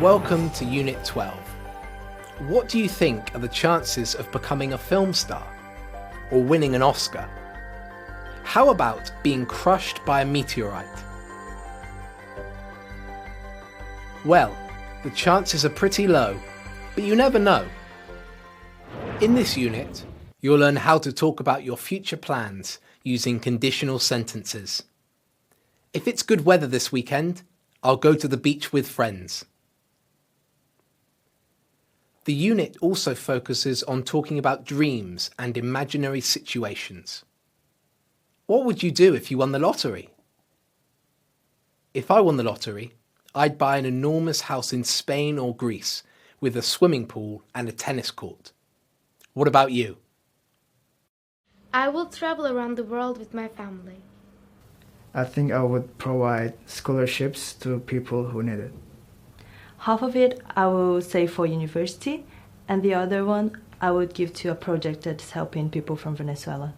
Welcome to Unit 12. What do you think are the chances of becoming a film star? Or winning an Oscar? How about being crushed by a meteorite? Well, the chances are pretty low, but you never know. In this unit, you'll learn how to talk about your future plans using conditional sentences. If it's good weather this weekend, I'll go to the beach with friends. The unit also focuses on talking about dreams and imaginary situations. What would you do if you won the lottery? If I won the lottery, I'd buy an enormous house in Spain or Greece with a swimming pool and a tennis court. What about you? I will travel around the world with my family. I think I would provide scholarships to people who need it. Half of it I will save for university, and the other one I would give to a project that's helping people from Venezuela.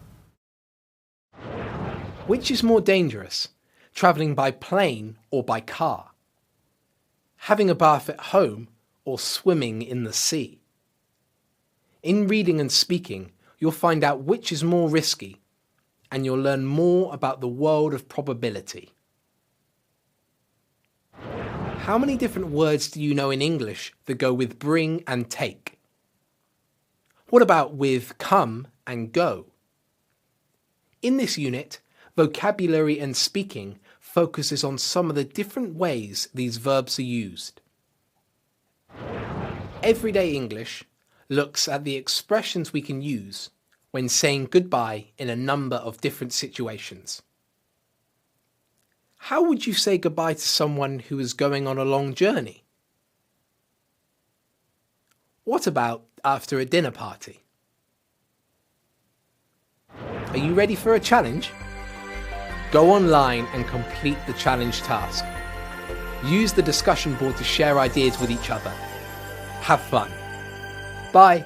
Which is more dangerous, travelling by plane or by car? Having a bath at home or swimming in the sea? In reading and speaking, you'll find out which is more risky, and you'll learn more about the world of probability. How many different words do you know in English that go with bring and take? What about with come and go? In this unit, vocabulary and speaking focuses on some of the different ways these verbs are used. Everyday English looks at the expressions we can use when saying goodbye in a number of different situations. How would you say goodbye to someone who is going on a long journey? What about after a dinner party? Are you ready for a challenge? Go online and complete the challenge task. Use the discussion board to share ideas with each other. Have fun. Bye.